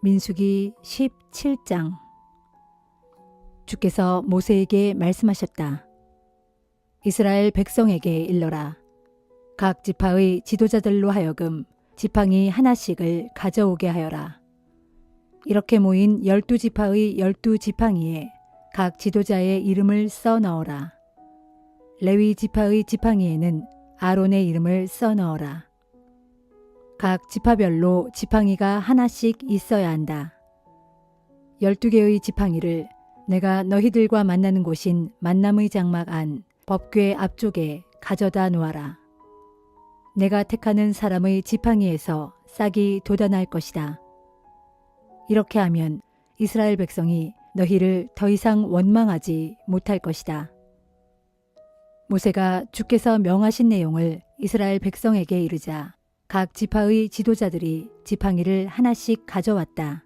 민수기 17장. 주께서 모세에게 말씀하셨다. 이스라엘 백성에게 일러라. 각 지파의 지도자들로 하여금 지팡이 하나씩을 가져오게 하여라. 이렇게 모인 12지파의 12지팡이에 각 지도자의 이름을 써 넣어라. 레위 지파의 지팡이에는 아론의 이름을 써 넣어라. 각 지파별로 지팡이가 하나씩 있어야 한다. 12개의 지팡이를 내가 너희들과 만나는 곳인 만남의 장막 안 법궤 앞쪽에 가져다 놓아라. 내가 택하는 사람의 지팡이에서 싹이 돋아날 것이다. 이렇게 하면 이스라엘 백성이 너희를 더 이상 원망하지 못할 것이다. 모세가 주께서 명하신 내용을 이스라엘 백성에게 이르자 각 지파의 지도자들이 지팡이를 하나씩 가져왔다.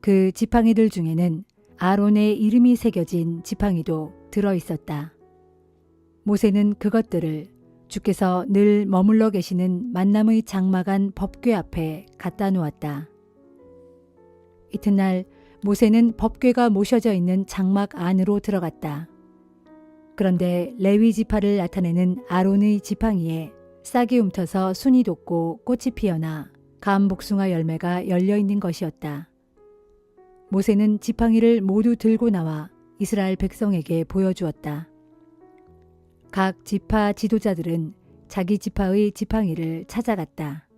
그 지팡이들 중에는 아론의 이름이 새겨진 지팡이도 들어 있었다. 모세는 그것들을 주께서 늘 머물러 계시는 만남의 장막 안 법궤 앞에 갖다 놓았다. 이튿날 모세는 법궤가 모셔져 있는 장막 안으로 들어갔다. 그런데 레위 지파를 나타내는 아론의 지팡이에 싹이 움터서 순이 돋고 꽃이 피어나 감복숭아 열매가 열려있는 것이었다. 모세는 지팡이를 모두 들고 나와 이스라엘 백성에게 보여주었다. 각 지파 지도자들은 자기 지파의 지팡이를 찾아갔다.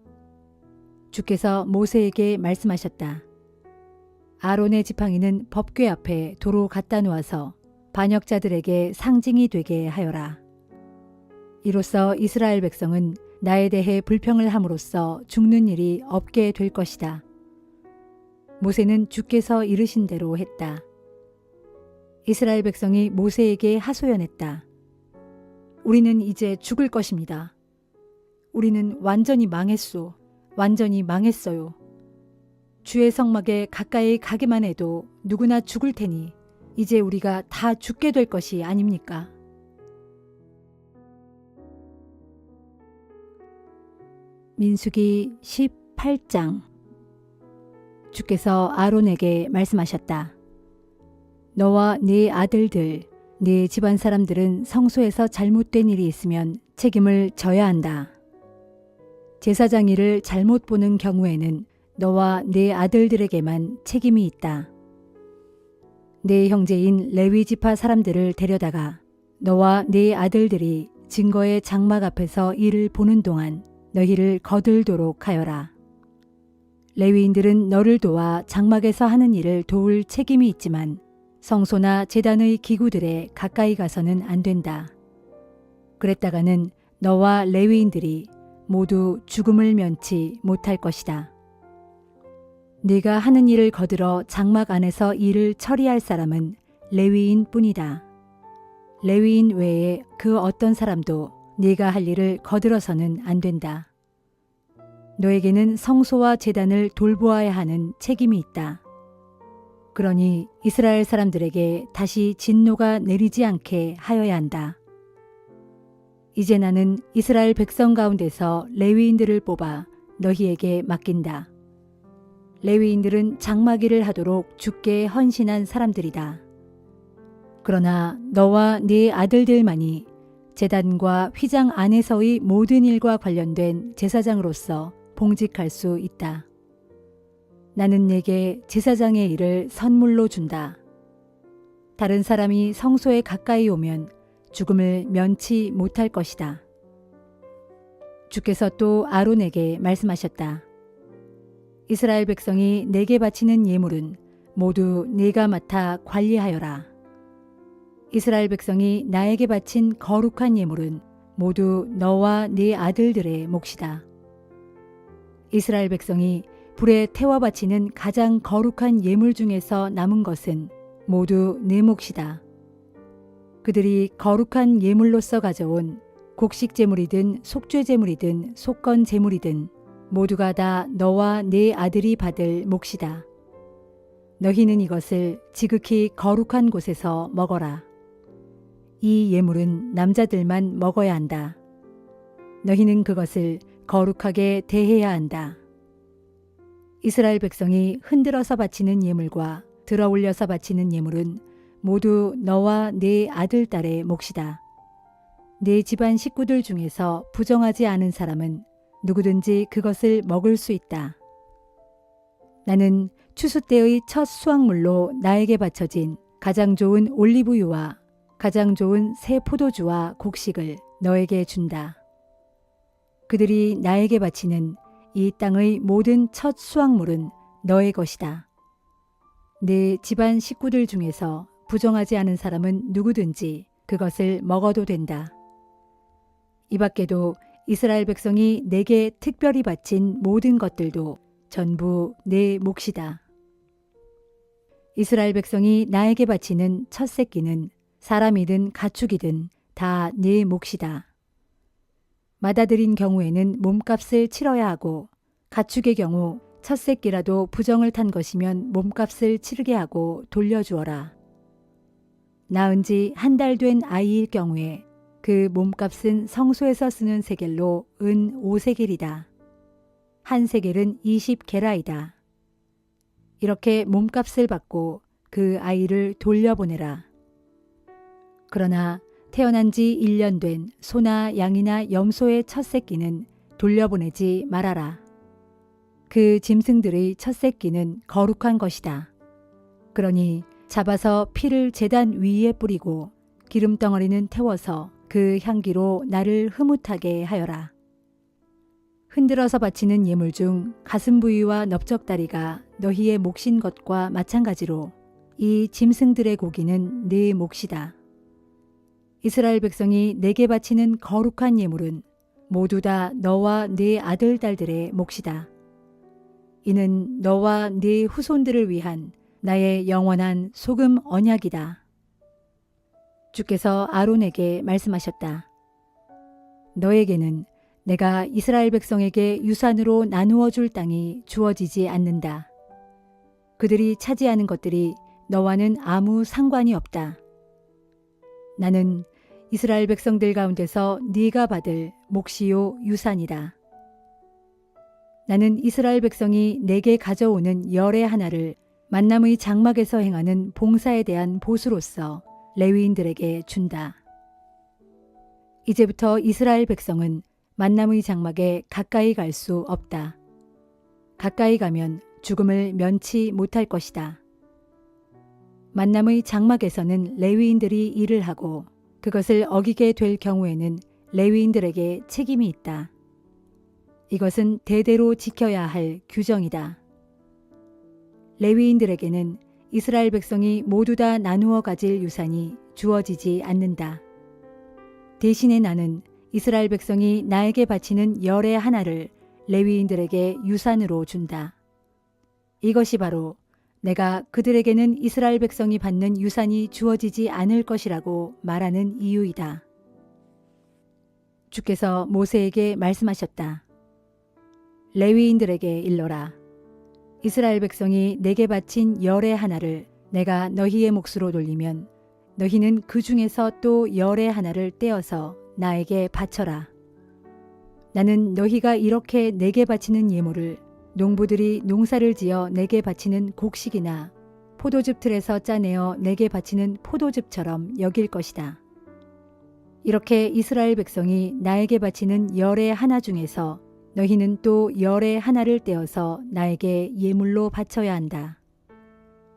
주께서 모세에게 말씀하셨다. 아론의 지팡이는 법궤 앞에 도로 갖다 놓아서 반역자들에게 상징이 되게 하여라. 이로써 이스라엘 백성은 나에 대해 불평을 함으로써 죽는 일이 없게 될 것이다. 모세는 주께서 이르신 대로 했다. 이스라엘 백성이 모세에게 하소연했다. 우리는 이제 죽을 것입니다. 우리는 완전히 망했소. 완전히 망했어요. 주의 성막에 가까이 가기만 해도 누구나 죽을 테니 이제 우리가 다 죽게 될 것이 아닙니까? 민수기 18장. 주께서 아론에게 말씀하셨다. 너와 네 아들들, 네 집안 사람들은 성소에서 잘못된 일이 있으면 책임을 져야 한다. 제사장 일을 잘못 보는 경우에는 너와 네 아들들에게만 책임이 있다. 네 형제인 레위 지파 사람들을 데려다가 너와 네 아들들이 증거의 장막 앞에서 일을 보는 동안 너희를 거들도록 하여라. 레위인들은 너를 도와 장막에서 하는 일을 도울 책임이 있지만 성소나 제단의 기구들에 가까이 가서는 안 된다. 그랬다가는 너와 레위인들이 모두 죽음을 면치 못할 것이다. 네가 하는 일을 거들어 장막 안에서 일을 처리할 사람은 레위인 뿐이다. 레위인 외에 그 어떤 사람도 네가 할 일을 거들어서는 안 된다. 너에게는 성소와 제단을 돌보아야 하는 책임이 있다. 그러니 이스라엘 사람들에게 다시 진노가 내리지 않게 하여야 한다. 이제 나는 이스라엘 백성 가운데서 레위인들을 뽑아 너희에게 맡긴다. 레위인들은 장막 일을 하도록 주께 헌신한 사람들이다. 그러나 너와 네 아들들만이 제단과 휘장 안에서의 모든 일과 관련된 제사장으로서 봉직할 수 있다. 나는 네게 제사장의 일을 선물로 준다. 다른 사람이 성소에 가까이 오면 죽음을 면치 못할 것이다. 주께서 또 아론에게 말씀하셨다. 이스라엘 백성이 내게 바치는 예물은 모두 네가 맡아 관리하여라. 이스라엘 백성이 나에게 바친 거룩한 예물은 모두 너와 네 아들들의 몫이다. 이스라엘 백성이 불에 태워 바치는 가장 거룩한 예물 중에서 남은 것은 모두 네 몫이다. 그들이 거룩한 예물로서 가져온 곡식 제물이든 속죄 제물이든 속건 제물이든 모두가 다 너와 네 아들이 받을 몫이다. 너희는 이것을 지극히 거룩한 곳에서 먹어라. 이 예물은 남자들만 먹어야 한다. 너희는 그것을 거룩하게 대해야 한다. 이스라엘 백성이 흔들어서 바치는 예물과 들어올려서 바치는 예물은 모두 너와 네 아들, 딸의 몫이다. 네 집안 식구들 중에서 부정하지 않은 사람은 누구든지 그것을 먹을 수 있다. 나는 추수 때의 첫 수확물로 나에게 바쳐진 가장 좋은 올리브유와 가장 좋은 새 포도주와 곡식을 너에게 준다. 그들이 나에게 바치는 이 땅의 모든 첫 수확물은 너의 것이다. 네 집안 식구들 중에서 부정하지 않은 사람은 누구든지 그것을 먹어도 된다. 이 밖에도 이스라엘 백성이 내게 특별히 바친 모든 것들도 전부 내 몫이다. 이스라엘 백성이 나에게 바치는 첫 새끼는 사람이든 가축이든 다 내 몫이다. 맏아들인 경우에는 몸값을 치러야 하고 가축의 경우 첫 새끼라도 부정을 탄 것이면 몸값을 치르게 하고 돌려주어라. 낳은 지 한 달 된 아이일 경우에 그 몸값은 성소에서 쓰는 세겔로 은 5세겔이다. 한 세겔은 20게라이다. 이렇게 몸값을 받고 그 아이를 돌려보내라. 그러나 태어난 지 1년 된 소나 양이나 염소의 첫 새끼는 돌려보내지 말아라. 그 짐승들의 첫 새끼는 거룩한 것이다. 그러니 잡아서 피를 제단 위에 뿌리고 기름덩어리는 태워서 그 향기로 나를 흐뭇하게 하여라. 흔들어서 바치는 예물 중 가슴 부위와 넓적다리가 너희의 몫인 것과 마찬가지로 이 짐승들의 고기는 네 몫이다. 이스라엘 백성이 내게 바치는 거룩한 예물은 모두 다 너와 네 아들, 딸들의 몫이다. 이는 너와 네 후손들을 위한 나의 영원한 소금 언약이다. 주께서 아론에게 말씀하셨다. 너에게는 내가 이스라엘 백성에게 유산으로 나누어 줄 땅이 주어지지 않는다. 그들이 차지하는 것들이 너와는 아무 상관이 없다. 나는 이스라엘 백성들 가운데서 네가 받을 몫이요 유산이다. 나는 이스라엘 백성이 내게 가져오는 열의 하나를 만남의 장막에서 행하는 봉사에 대한 보수로서 레위인들에게 준다. 이제부터 이스라엘 백성은 만남의 장막에 가까이 갈 수 없다. 가까이 가면 죽음을 면치 못할 것이다. 만남의 장막에서는 레위인들이 일을 하고 그것을 어기게 될 경우에는 레위인들에게 책임이 있다. 이것은 대대로 지켜야 할 규정이다. 레위인들에게는 이스라엘 백성이 모두 다 나누어 가질 유산이 주어지지 않는다. 대신에 나는 이스라엘 백성이 나에게 바치는 열의 하나를 레위인들에게 유산으로 준다. 이것이 바로 내가 그들에게는 이스라엘 백성이 받는 유산이 주어지지 않을 것이라고 말하는 이유이다. 주께서 모세에게 말씀하셨다. 레위인들에게 일러라. 이스라엘 백성이 내게 바친 열의 하나를 내가 너희의 몫으로 돌리면 너희는 그 중에서 또 열의 하나를 떼어서 나에게 바쳐라. 나는 너희가 이렇게 내게 바치는 예물을 농부들이 농사를 지어 내게 바치는 곡식이나 포도즙 틀에서 짜내어 내게 바치는 포도즙처럼 여길 것이다. 이렇게 이스라엘 백성이 나에게 바치는 열의 하나 중에서 너희는 또 열의 하나를 떼어서 나에게 예물로 바쳐야 한다.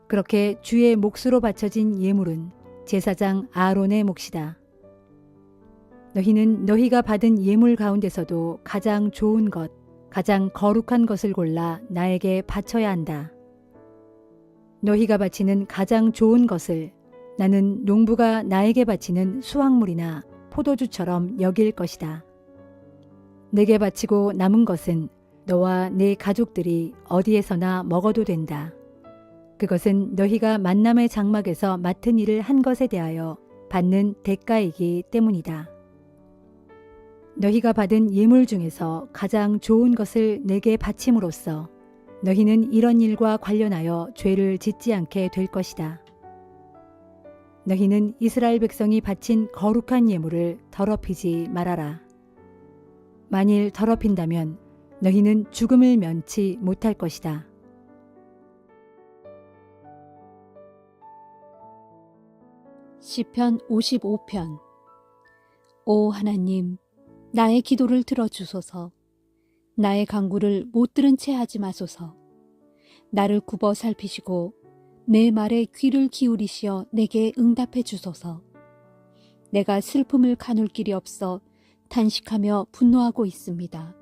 그렇게 주의 몫으로 바쳐진 예물은 제사장 아론의 몫이다. 너희는 너희가 받은 예물 가운데서도 가장 좋은 것, 가장 거룩한 것을 골라 나에게 바쳐야 한다. 너희가 바치는 가장 좋은 것을 나는 농부가 나에게 바치는 수확물이나 포도주처럼 여길 것이다. 내게 바치고 남은 것은 너와 네 가족들이 어디에서나 먹어도 된다. 그것은 너희가 만남의 장막에서 맡은 일을 한 것에 대하여 받는 대가이기 때문이다. 너희가 받은 예물 중에서 가장 좋은 것을 내게 바침으로써 너희는 이런 일과 관련하여 죄를 짓지 않게 될 것이다. 너희는 이스라엘 백성이 바친 거룩한 예물을 더럽히지 말아라. 만일 더럽힌다면 너희는 죽음을 면치 못할 것이다. 시편 55편. 오 하나님, 나의 기도를 들어주소서. 나의 간구를 못 들은 채 하지 마소서. 나를 굽어 살피시고 내 말에 귀를 기울이시어 내게 응답해 주소서. 내가 슬픔을 가눌 길이 없어 탄식하며 분노하고 있습니다.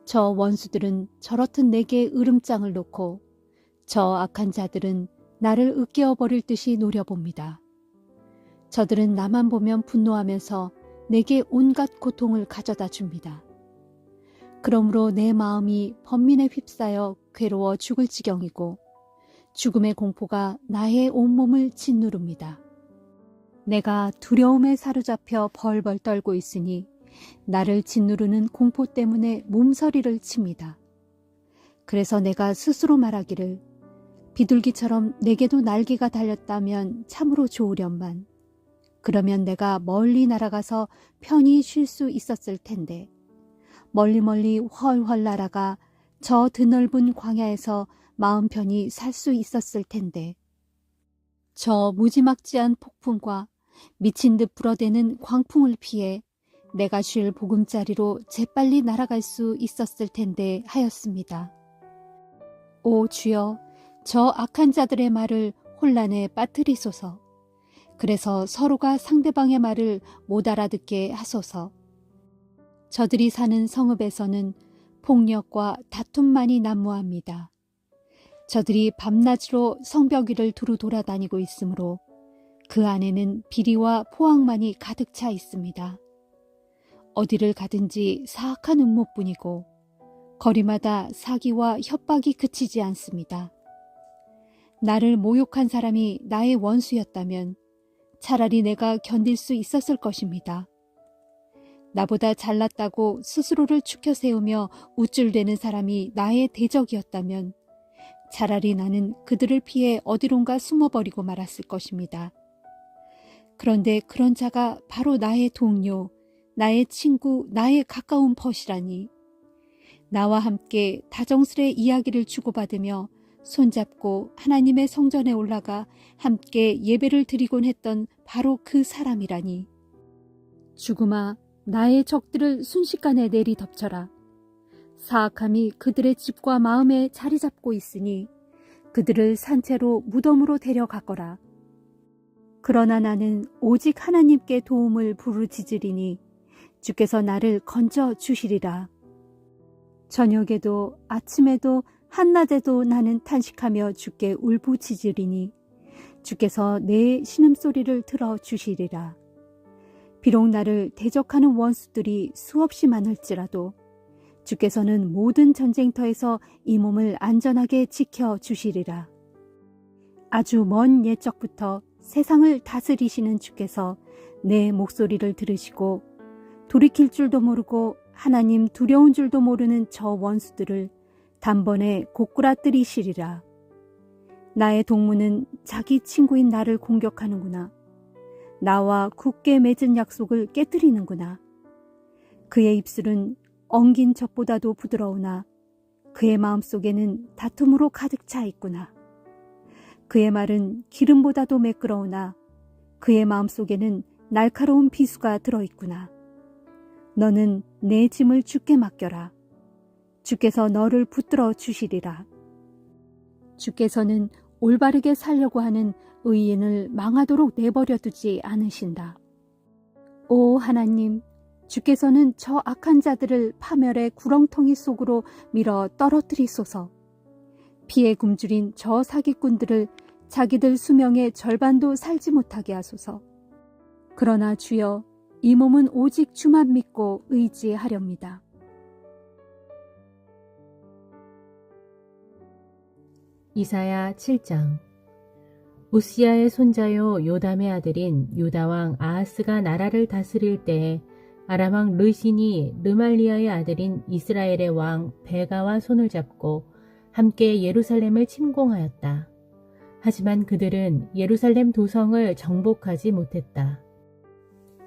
저 원수들은 저렇듯 내게 으름장을 놓고 저 악한 자들은 나를 으깨어 버릴 듯이 노려봅니다. 저들은 나만 보면 분노하면서 내게 온갖 고통을 가져다 줍니다. 그러므로 내 마음이 번민에 휩싸여 괴로워 죽을 지경이고 죽음의 공포가 나의 온몸을 짓누릅니다. 내가 두려움에 사로잡혀 벌벌 떨고 있으니 나를 짓누르는 공포 때문에 몸서리를 칩니다. 그래서 내가 스스로 말하기를 비둘기처럼 내게도 날개가 달렸다면 참으로 좋으련만 그러면 내가 멀리 날아가서 편히 쉴 수 있었을 텐데 멀리 훨훨 날아가 저 드넓은 광야에서 마음 편히 살 수 있었을 텐데 저 무지막지한 폭풍과 미친 듯 불어대는 광풍을 피해 내가 쉴 보금자리로 재빨리 날아갈 수 있었을 텐데 하였습니다. 오 주여, 저 악한 자들의 말을 혼란에 빠뜨리소서. 그래서 서로가 상대방의 말을 못 알아듣게 하소서. 저들이 사는 성읍에서는 폭력과 다툼만이 난무합니다. 저들이 밤낮으로 성벽 위를 두루 돌아다니고 있으므로 그 안에는 비리와 포악만이 가득 차 있습니다. 어디를 가든지 사악한 음모뿐이고 거리마다 사기와 협박이 그치지 않습니다. 나를 모욕한 사람이 나의 원수였다면 차라리 내가 견딜 수 있었을 것입니다. 나보다 잘났다고 스스로를 추켜 세우며 우쭐대는 사람이 나의 대적이었다면 차라리 나는 그들을 피해 어디론가 숨어버리고 말았을 것입니다. 그런데 그런 자가 바로 나의 동료, 나의 친구, 나의 가까운 벗이라니. 나와 함께 다정스레 이야기를 주고받으며 손잡고 하나님의 성전에 올라가 함께 예배를 드리곤 했던 바로 그 사람이라니. 죽음아, 나의 적들을 순식간에 내리 덮쳐라. 사악함이 그들의 집과 마음에 자리 잡고 있으니 그들을 산채로 무덤으로 데려가거라. 그러나 나는 오직 하나님께 도움을 부르짖으리니 주께서 나를 건져 주시리라. 저녁에도 아침에도 한낮에도 나는 탄식하며 주께 울부짖으리니 주께서 내 신음소리를 들어주시리라. 비록 나를 대적하는 원수들이 수없이 많을지라도 주께서는 모든 전쟁터에서 이 몸을 안전하게 지켜주시리라. 아주 먼 옛적부터 세상을 다스리시는 주께서 내 목소리를 들으시고 돌이킬 줄도 모르고 하나님 두려운 줄도 모르는 저 원수들을 단번에 고꾸라뜨리시리라. 나의 동무는 자기 친구인 나를 공격하는구나. 나와 굳게 맺은 약속을 깨뜨리는구나. 그의 입술은 엉긴 젖보다도 부드러우나 그의 마음속에는 다툼으로 가득 차 있구나. 그의 말은 기름보다도 매끄러우나 그의 마음속에는 날카로운 비수가 들어있구나. 너는 내 짐을 주께 맡겨라. 주께서 너를 붙들어 주시리라. 주께서는 올바르게 살려고 하는 의인을 망하도록 내버려 두지 않으신다. 오 하나님, 주께서는 저 악한 자들을 파멸의 구렁텅이 속으로 밀어 떨어뜨리소서. 피에 굶주린 저 사기꾼들을 자기들 수명의 절반도 살지 못하게 하소서. 그러나 주여, 이 몸은 오직 주만 믿고 의지하렵니다. 이사야 7장. 우시야의 손자요 요담의 아들인 유다왕 아하스가 나라를 다스릴 때에 아람왕 르신이 르말리아의 아들인 이스라엘의 왕 베가와 손을 잡고 함께 예루살렘을 침공하였다. 하지만 그들은 예루살렘 도성을 정복하지 못했다.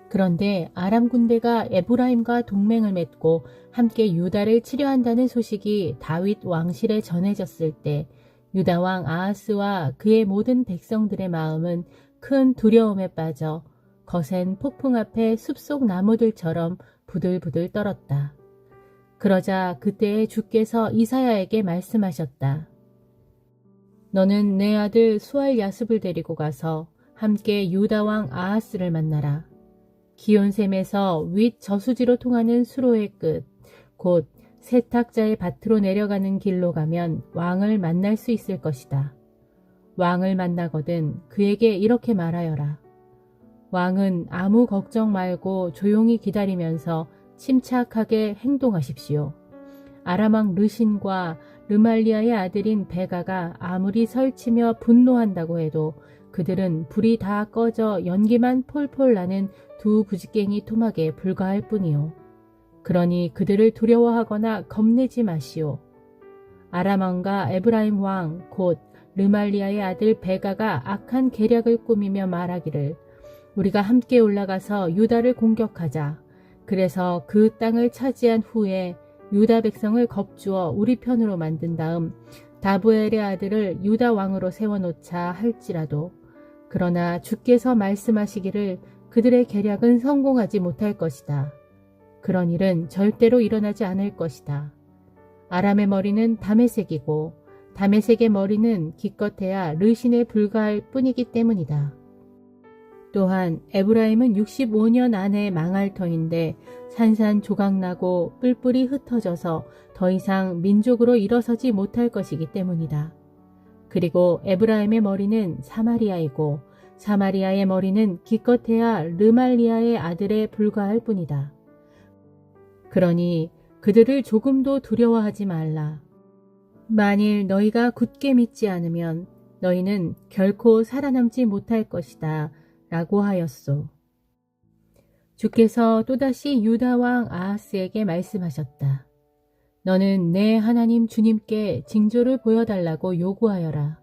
그런데 아람 군대가 에브라임과 동맹을 맺고 함께 유다를 치려한다는 소식이 다윗 왕실에 전해졌을 때 유다 왕 아하스와 그의 모든 백성들의 마음은 큰 두려움에 빠져 거센 폭풍 앞에 숲속 나무들처럼 부들부들 떨었다. 그러자 그때에 주께서 이사야에게 말씀하셨다. 너는 내 아들 수알 야습을 데리고 가서 함께 유다 왕 아하스를 만나라. 기온샘에서 윗 저수지로 통하는 수로의 끝, 곧 세탁자의 밭으로 내려가는 길로 가면 왕을 만날 수 있을 것이다. 왕을 만나거든 그에게 이렇게 말하여라. 왕은 아무 걱정 말고 조용히 기다리면서 침착하게 행동하십시오. 아람 왕 르신과 르말리아의 아들인 베가가 아무리 설치며 분노한다고 해도 그들은 불이 다 꺼져 연기만 폴폴 나는 두 부지깽이 토막에 불과할 뿐이요. 그러니 그들을 두려워하거나 겁내지 마시오. 아람 왕과 에브라임 왕 곧 르말리아의 아들 베가가 악한 계략을 꾸미며 말하기를 우리가 함께 올라가서 유다를 공격하자. 그래서 그 땅을 차지한 후에 유다 백성을 겁주어 우리 편으로 만든 다음 다브엘의 아들을 유다 왕으로 세워놓자 할지라도 그러나 주께서 말씀하시기를 그들의 계략은 성공하지 못할 것이다. 그런 일은 절대로 일어나지 않을 것이다. 아람의 머리는 다메섹이고 다메섹의 머리는 기껏해야 르신에 불과할 뿐이기 때문이다. 또한 에브라임은 65년 안에 망할 터인데 산산조각나고 뿔뿔이 흩어져서 더 이상 민족으로 일어서지 못할 것이기 때문이다. 그리고 에브라임의 머리는 사마리아이고 사마리아의 머리는 기껏해야 르말리아의 아들에 불과할 뿐이다. 그러니 그들을 조금도 두려워하지 말라. 만일 너희가 굳게 믿지 않으면 너희는 결코 살아남지 못할 것이다 라고 하였소. 주께서 또다시 유다 왕 아하스에게 말씀하셨다. 너는 내 하나님 주님께 징조를 보여달라고 요구하여라.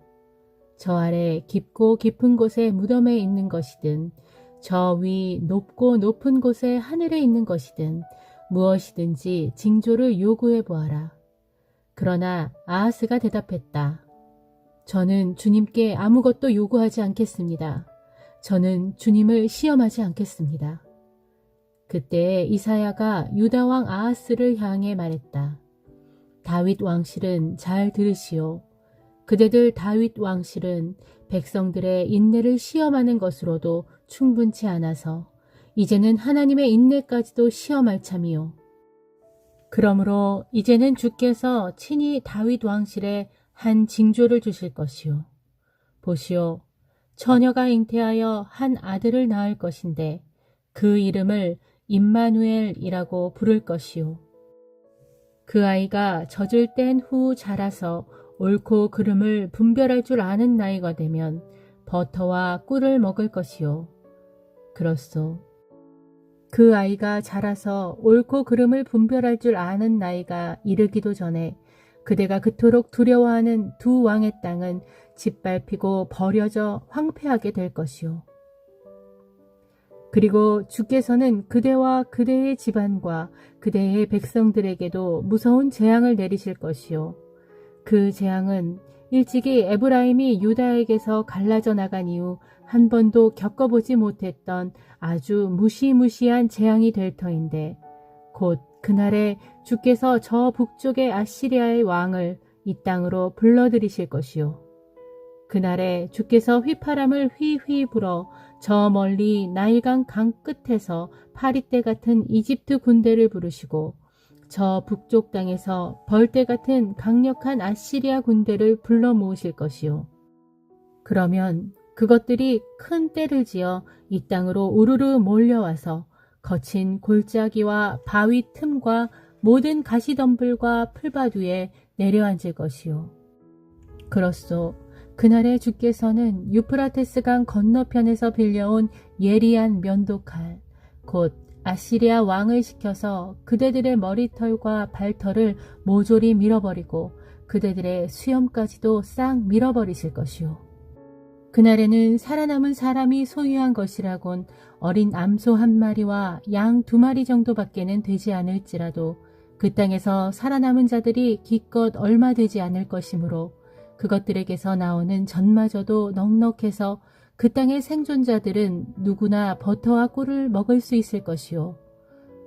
저 아래 깊고 깊은 곳에 무덤에 있는 것이든 저 위 높고 높은 곳에 하늘에 있는 것이든 무엇이든지 징조를 요구해 보아라. 그러나 아하스가 대답했다. 저는 주님께 아무것도 요구하지 않겠습니다. 저는 주님을 시험하지 않겠습니다. 그때 이사야가 유다 왕 아하스를 향해 말했다. 다윗 왕실은 잘 들으시오. 그대들 다윗 왕실은 백성들의 인내를 시험하는 것으로도 충분치 않아서 이제는 하나님의 인내까지도 시험할 참이요. 그러므로 이제는 주께서 친히 다윗 왕실에 한 징조를 주실 것이요. 보시오. 처녀가 잉태하여 한 아들을 낳을 것인데 그 이름을 임마누엘이라고 부를 것이요. 그 아이가 젖을 뗀 후 자라서 옳고 그름을 분별할 줄 아는 나이가 되면 버터와 꿀을 먹을 것이요. 그렇소. 그 아이가 자라서 옳고 그름을 분별할 줄 아는 나이가 이르기도 전에 그대가 그토록 두려워하는 두 왕의 땅은 짓밟히고 버려져 황폐하게 될 것이요. 그리고 주께서는 그대와 그대의 집안과 그대의 백성들에게도 무서운 재앙을 내리실 것이요. 그 재앙은 일찍이 에브라임이 유다에게서 갈라져 나간 이후 한 번도 겪어보지 못했던 아주 무시무시한 재앙이 될 터인데 곧 그날에 주께서 저 북쪽의 아시리아의 왕을 이 땅으로 불러들이실 것이요. 그날에 주께서 휘파람을 휘휘 불어 저 멀리 나일강 강 끝에서 파리떼 같은 이집트 군대를 부르시고 저 북쪽 땅에서 벌떼 같은 강력한 아시리아 군대를 불러 모으실 것이요. 그러면 그것들이 큰 떼를 지어 이 땅으로 우르르 몰려와서 거친 골짜기와 바위 틈과 모든 가시덤불과 풀밭 위에 내려앉을 것이요. 그렇소. 그날에 주께서는 유프라테스 강 건너편에서 빌려온 예리한 면도칼, 곧 아시리아 왕을 시켜서 그대들의 머리털과 발털을 모조리 밀어버리고 그대들의 수염까지도 싹 밀어버리실 것이요. 그날에는 살아남은 사람이 소유한 것이라곤 어린 암소 한 마리와 양 2마리 정도밖에는 되지 않을지라도 그 땅에서 살아남은 자들이 기껏 얼마 되지 않을 것이므로 그것들에게서 나오는 젖마저도 넉넉해서 그 땅의 생존자들은 누구나 버터와 꿀을 먹을 수 있을 것이요.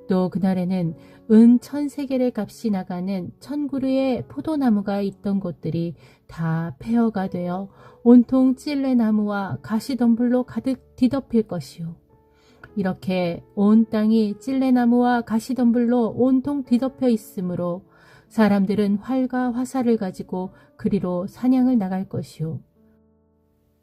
또 그날에는 은 1000세겔의 값이 나가는 1000그루의 포도나무가 있던 곳들이 다 폐허가 되어 온통 찔레나무와 가시덤불로 가득 뒤덮일 것이요. 이렇게 온 땅이 찔레나무와 가시덤불로 온통 뒤덮여 있으므로 사람들은 활과 화살을 가지고 그리로 사냥을 나갈 것이요.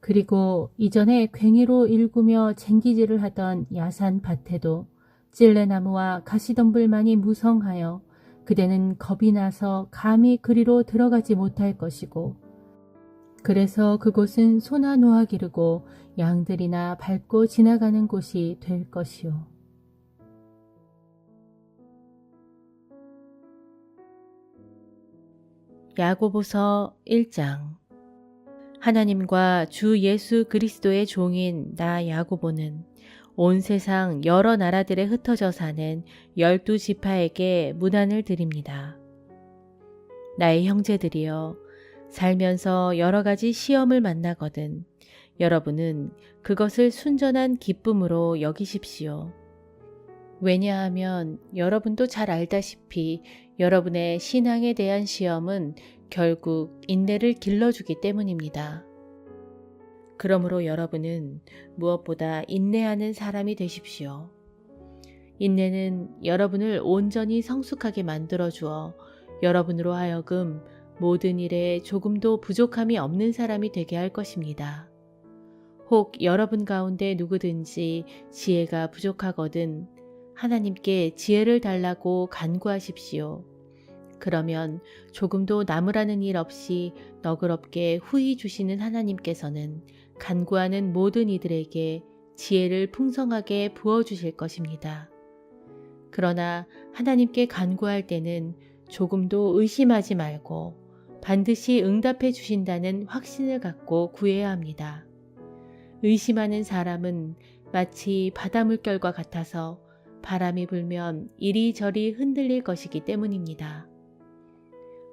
그리고 이전에 괭이로 일구며 쟁기질을 하던 야산 밭에도 찔레나무와 가시덤불만이 무성하여 그대는 겁이 나서 감히 그리로 들어가지 못할 것이고, 그래서 그곳은 소나 노아 기르고 양들이나 밟고 지나가는 곳이 될 것이요. 야고보서 1장. 하나님과 주 예수 그리스도의 종인 나 야고보는 온 세상 여러 나라들에 흩어져 사는 12지파에게 문안을 드립니다. 나의 형제들이여, 살면서 여러 가지 시험을 만나거든 여러분은 그것을 순전한 기쁨으로 여기십시오. 왜냐하면 여러분도 잘 알다시피 여러분의 신앙에 대한 시험은 결국 인내를 길러주기 때문입니다. 그러므로 여러분은 무엇보다 인내하는 사람이 되십시오. 인내는 여러분을 온전히 성숙하게 만들어 주어 여러분으로 하여금 모든 일에 조금도 부족함이 없는 사람이 되게 할 것입니다. 혹 여러분 가운데 누구든지 지혜가 부족하거든 하나님께 지혜를 달라고 간구하십시오. 그러면 조금도 남으라는 일 없이 너그럽게 후히 주시는 하나님께서는 간구하는 모든 이들에게 지혜를 풍성하게 부어주실 것입니다. 그러나 하나님께 간구할 때는 조금도 의심하지 말고 반드시 응답해 주신다는 확신을 갖고 구해야 합니다. 의심하는 사람은 마치 바다 물결과 같아서 바람이 불면 이리저리 흔들릴 것이기 때문입니다.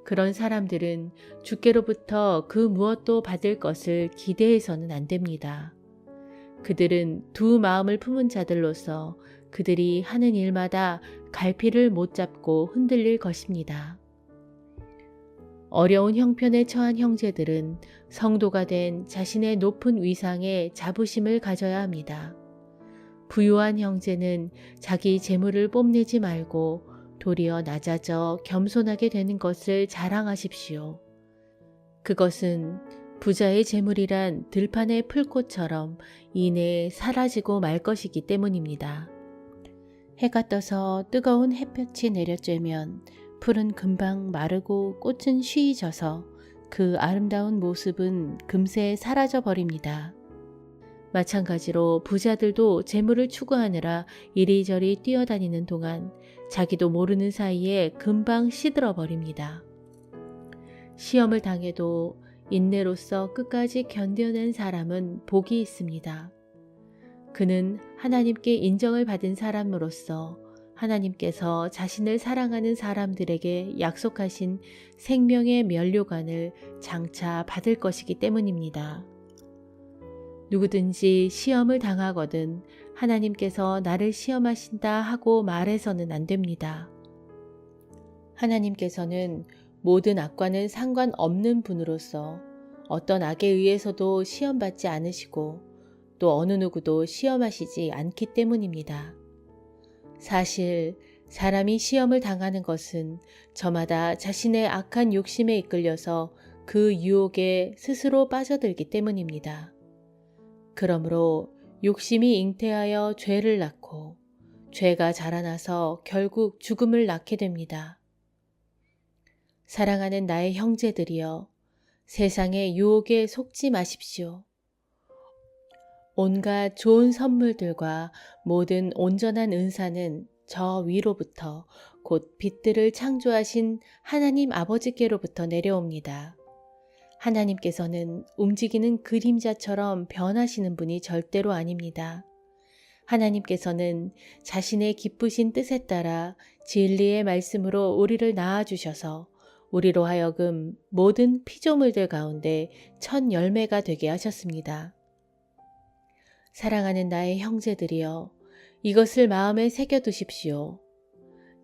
그런 사람들은 주께로부터 그 무엇도 받을 것을 기대해서는 안 됩니다. 그들은 두 마음을 품은 자들로서 그들이 하는 일마다 갈피를 못 잡고 흔들릴 것입니다. 어려운 형편에 처한 형제들은 성도가 된 자신의 높은 위상에 자부심을 가져야 합니다. 부유한 형제는 자기 재물을 뽐내지 말고 도리어 낮아져 겸손하게 되는 것을 자랑하십시오. 그것은 부자의 재물이란 들판의 풀꽃처럼 이내에 사라지고 말 것이기 때문입니다. 해가 떠서 뜨거운 햇볕이 내려쬐면 풀은 금방 마르고 꽃은 쉬이 져서 그 아름다운 모습은 금세 사라져 버립니다. 마찬가지로 부자들도 재물을 추구하느라 이리저리 뛰어다니는 동안 자기도 모르는 사이에 금방 시들어 버립니다. 시험을 당해도 인내로서 끝까지 견뎌낸 사람은 복이 있습니다. 그는 하나님께 인정을 받은 사람으로서 하나님께서 자신을 사랑하는 사람들에게 약속하신 생명의 면류관을 장차 받을 것이기 때문입니다. 누구든지 시험을 당하거든 하나님께서 나를 시험하신다 하고 말해서는 안 됩니다. 하나님께서는 모든 악과는 상관없는 분으로서 어떤 악에 의해서도 시험받지 않으시고 또 어느 누구도 시험하시지 않기 때문입니다. 사실 사람이 시험을 당하는 것은 저마다 자신의 악한 욕심에 이끌려서 그 유혹에 스스로 빠져들기 때문입니다. 그러므로 욕심이 잉태하여 죄를 낳고 죄가 자라나서 결국 죽음을 낳게 됩니다. 사랑하는 나의 형제들이여, 세상의 유혹에 속지 마십시오. 온갖 좋은 선물들과 모든 온전한 은사는 저 위로부터 곧 빛들을 창조하신 하나님 아버지께로부터 내려옵니다. 하나님께서는 움직이는 그림자처럼 변하시는 분이 절대로 아닙니다. 하나님께서는 자신의 기쁘신 뜻에 따라 진리의 말씀으로 우리를 낳아주셔서 우리로 하여금 모든 피조물들 가운데 첫 열매가 되게 하셨습니다. 사랑하는 나의 형제들이여, 이것을 마음에 새겨두십시오.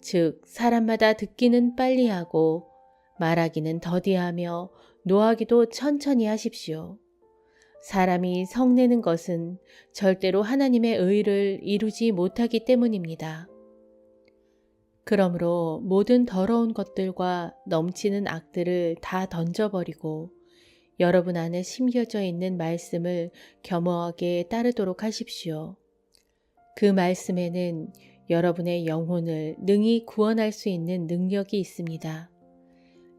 즉, 사람마다 듣기는 빨리 하고 말하기는 더디하며 노하기도 천천히 하십시오. 사람이 성내는 것은 절대로 하나님의 의를 이루지 못하기 때문입니다. 그러므로 모든 더러운 것들과 넘치는 악들을 다 던져버리고 여러분 안에 심겨져 있는 말씀을 겸허하게 따르도록 하십시오. 그 말씀에는 여러분의 영혼을 능히 구원할 수 있는 능력이 있습니다.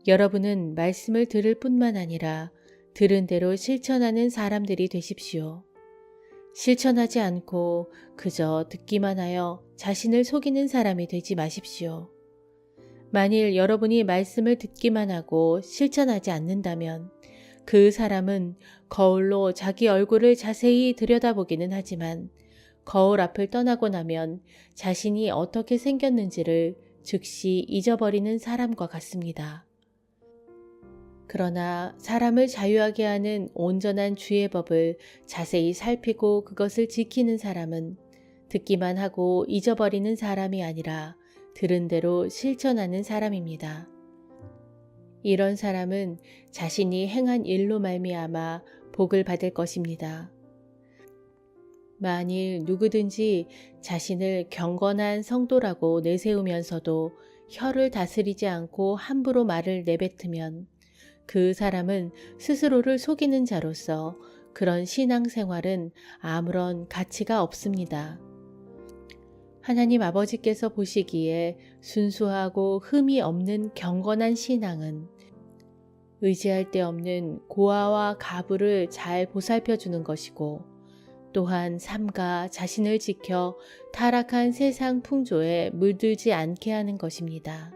여러분은 말씀을 들을 뿐만 아니라 들은 대로 실천하는 사람들이 되십시오. 실천하지 않고 그저 듣기만 하여 자신을 속이는 사람이 되지 마십시오. 만일 여러분이 말씀을 듣기만 하고 실천하지 않는다면 그 사람은 거울로 자기 얼굴을 자세히 들여다보기는 하지만 거울 앞을 떠나고 나면 자신이 어떻게 생겼는지를 즉시 잊어버리는 사람과 같습니다. 그러나 사람을 자유하게 하는 온전한 주의 법을 자세히 살피고 그것을 지키는 사람은 듣기만 하고 잊어버리는 사람이 아니라 들은 대로 실천하는 사람입니다. 이런 사람은 자신이 행한 일로 말미암아 복을 받을 것입니다. 만일 누구든지 자신을 경건한 성도라고 내세우면서도 혀를 다스리지 않고 함부로 말을 내뱉으면 그 사람은 스스로를 속이는 자로서 그런 신앙생활은 아무런 가치가 없습니다. 하나님 아버지께서 보시기에 순수하고 흠이 없는 경건한 신앙은 의지할 데 없는 고아와 가부를 잘 보살펴주는 것이고 또한 삼가 자신을 지켜 타락한 세상 풍조에 물들지 않게 하는 것입니다.